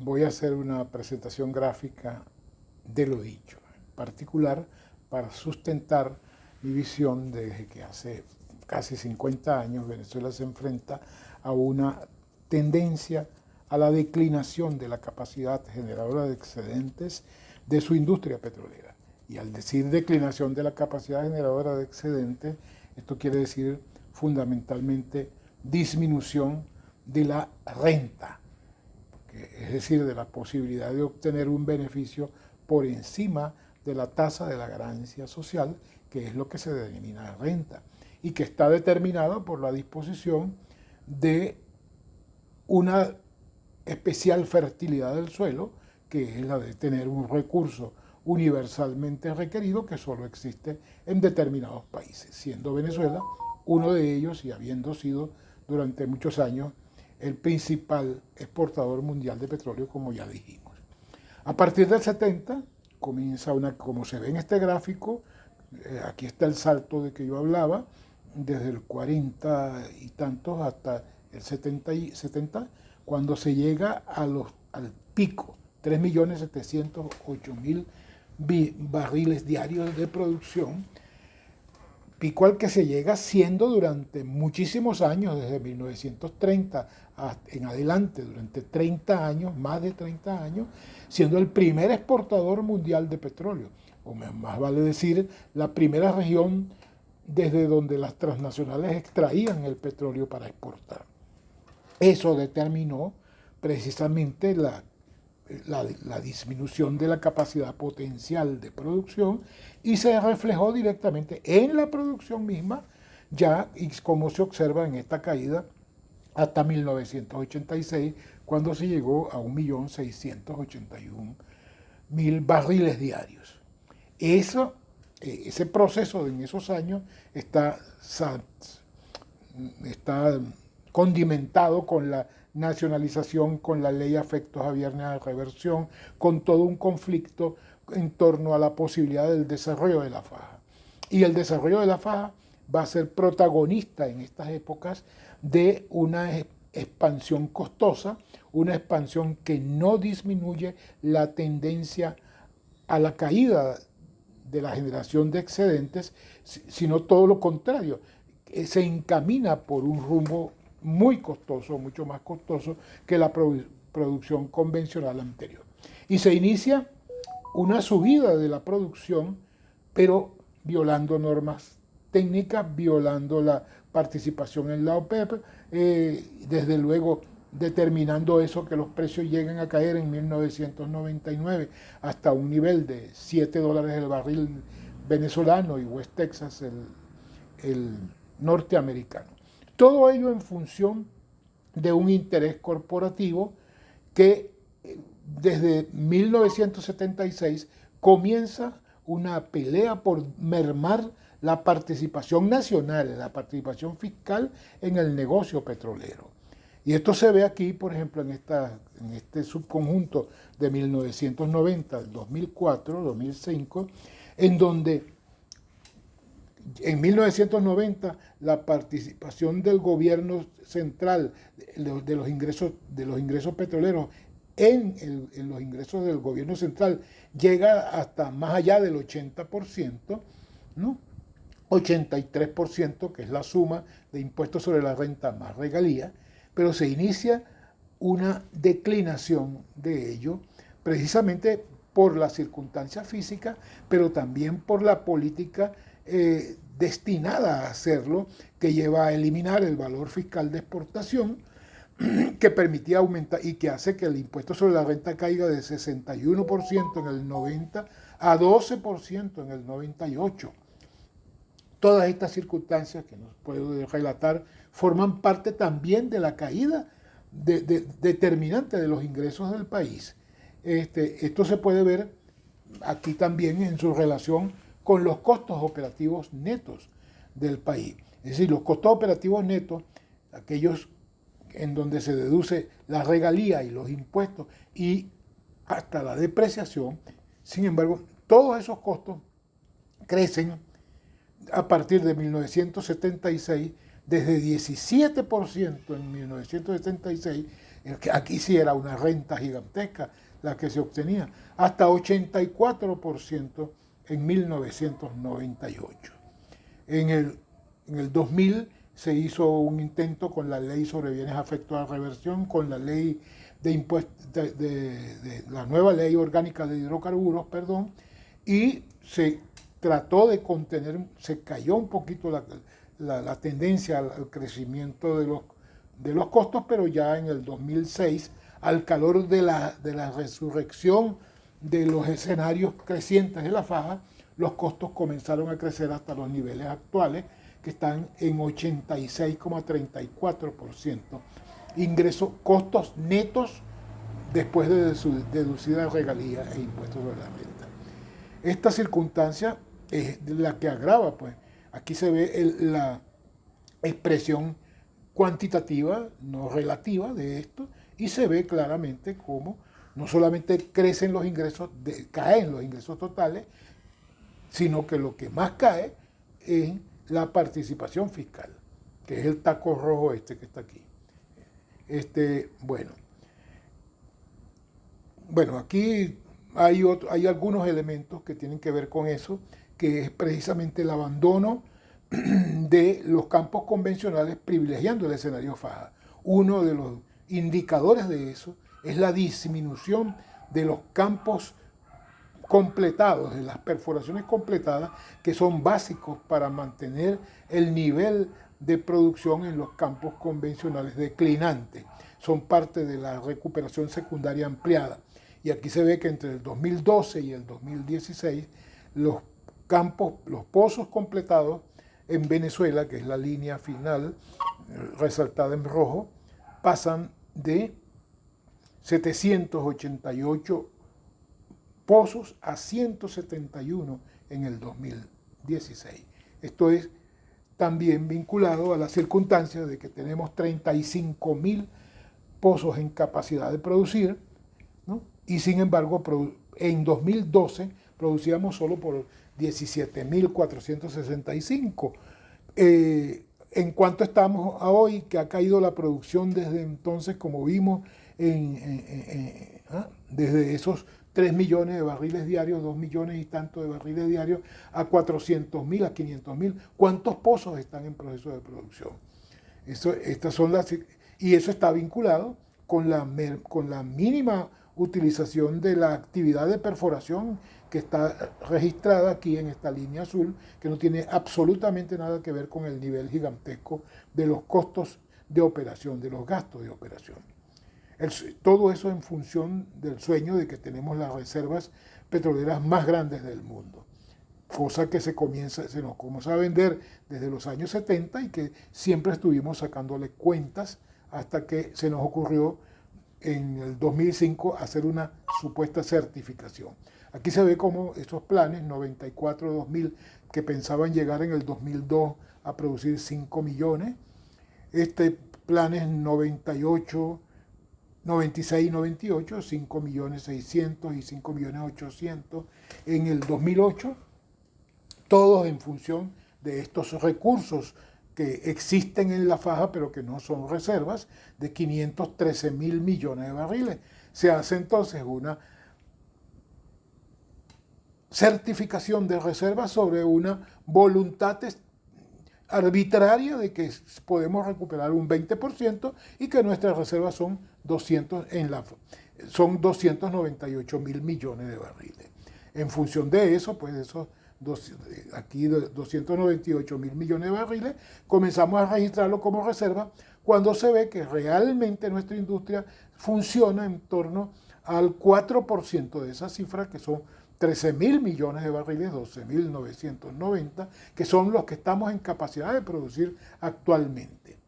voy a hacer una presentación gráfica de lo dicho, en particular para sustentar mi visión desde que hace casi 50 años Venezuela se enfrenta a una tendencia a la declinación de la capacidad generadora de excedentes de su industria petrolera. Y al decir declinación de la capacidad generadora de excedentes, esto quiere decir fundamentalmente disminución de la renta, es decir, de la posibilidad de obtener un beneficio por encima de la tasa de la ganancia social, que es lo que se denomina renta, y que está determinado por la disposición de una especial fertilidad del suelo, que es la de tener un recurso universalmente requerido que solo existe en determinados países, siendo Venezuela uno de ellos y habiendo sido durante muchos años el principal exportador mundial de petróleo, como ya dijimos. A partir del 70 comienza como se ve en este gráfico, aquí está el salto de que yo hablaba, desde el 40 y tantos hasta el 70, cuando se llega al pico, 3.708.000 barriles diarios de producción, pico al que se llega siendo durante muchísimos años, desde 1930 en adelante, durante 30 años, más de 30 años, siendo el primer exportador mundial de petróleo, o más vale decir, la primera región desde donde las transnacionales extraían el petróleo para exportar. Eso determinó precisamente la disminución de la capacidad potencial de producción y se reflejó directamente en la producción misma, ya y como se observa en esta caída hasta 1986, cuando se llegó a 1.681.000 barriles diarios. Ese proceso en esos años está condimentado con la nacionalización, con la ley afectos a viernes de reversión, con todo un conflicto en torno a la posibilidad del desarrollo de la faja. Y el desarrollo de la faja va a ser protagonista en estas épocas de una expansión costosa, una expansión que no disminuye la tendencia a la caída de la generación de excedentes, sino todo lo contrario, se encamina por un rumbo muy costoso, mucho más costoso que la producción convencional anterior. Y se inicia una subida de la producción, pero violando normas técnicas, violando la participación en la OPEP, desde luego determinando eso que los precios lleguen a caer en 1999 hasta un nivel de $7 el barril venezolano y West Texas el norteamericano. Todo ello en función de un interés corporativo que desde 1976 comienza una pelea por mermar la participación nacional, la participación fiscal en el negocio petrolero. Y esto se ve aquí, por ejemplo, en este subconjunto de 1990, 2004, 2005, en donde en 1990 la participación del gobierno central de los ingresos petroleros en los ingresos del gobierno central llega hasta más allá del 80%, ¿no? 83%, que es la suma de impuestos sobre la renta más regalía, pero se inicia una declinación de ello precisamente por la circunstancia física, pero también por la política destinada a hacerlo, que lleva a eliminar el valor fiscal de exportación, que permitía aumentar y que hace que el impuesto sobre la renta caiga de 61% en el 90 a 12% en el 98. Todas estas circunstancias que nos puedo relatar forman parte también de la caída determinante de los ingresos del país. Esto se puede ver aquí también en su relación con los costos operativos netos del país. Es decir, los costos operativos netos, aquellos en donde se deduce la regalía y los impuestos y hasta la depreciación, sin embargo, todos esos costos crecen a partir de 1976, desde 17% en 1976, Aquí sí era una renta gigantesca la que se obtenía, hasta 84% en 1998. En el 2000 se hizo un intento con la ley sobre bienes afectos a reversión, con la ley de impuestos, de la nueva ley orgánica de hidrocarburos, perdón, y se trató de contener, se cayó un poquito la tendencia al crecimiento de los costos, pero ya en el 2006, al calor de la resurrección de los escenarios crecientes de la faja, los costos comenzaron a crecer hasta los niveles actuales, que están en 86,34%. Ingresos, costos netos después de deducidas regalías e impuestos sobre la renta. Esta circunstancia es la que agrava, pues. Aquí se ve la expresión cuantitativa, no relativa de esto, y se ve claramente cómo no solamente crecen los ingresos, caen los ingresos totales, sino que lo que más cae es la participación fiscal, que es el taco rojo este que está aquí. Bueno, aquí hay algunos elementos que tienen que ver con eso, que es precisamente el abandono de los campos convencionales privilegiando el escenario faja. Uno de los indicadores de eso es la disminución de los campos completados, de las perforaciones completadas, que son básicos para mantener el nivel de producción en los campos convencionales declinantes. Son parte de la recuperación secundaria ampliada. Y aquí se ve que entre el 2012 y el 2016, los pozos completados en Venezuela, que es la línea final resaltada en rojo, pasan de 788 pozos a 171 en el 2016. Esto es también vinculado a la circunstancia de que tenemos 35.000 pozos en capacidad de producir, ¿no? Y sin embargo en 2012 producíamos solo por 17.465. En cuanto estamos a hoy, que ha caído la producción desde entonces, como vimos, desde esos 3 millones de barriles diarios, 2 millones y tanto de barriles diarios, a 400.000, a 500.000. ¿Cuántos pozos están en proceso de producción? Y eso está vinculado con la mínima utilización de la actividad de perforación que está registrada aquí en esta línea azul, que no tiene absolutamente nada que ver con el nivel gigantesco de los costos de operación, de los gastos de operación. Todo eso en función del sueño de que tenemos las reservas petroleras más grandes del mundo, cosa que se nos comienza a vender desde los años 70 y que siempre estuvimos sacándole cuentas hasta que se nos ocurrió en el 2005 hacer una supuesta certificación. Aquí se ve cómo esos planes 94-2000 que pensaban llegar en el 2002 a producir 5 millones, planes 98, 96 y 98, 5.600.000 y 5.800.000 en el 2008, todos en función de estos recursos que existen en la faja, pero que no son reservas, de 513.000 millones de barriles. Se hace entonces una certificación de reservas sobre una voluntad arbitraria de que podemos recuperar un 20% y que nuestras reservas son 298.000 millones de barriles. En función de eso, pues aquí 298.000 millones de barriles, comenzamos a registrarlo como reserva cuando se ve que realmente nuestra industria funciona en torno al 4% de esa cifra, que son 13.000 millones de barriles, 12.990, que son los que estamos en capacidad de producir actualmente.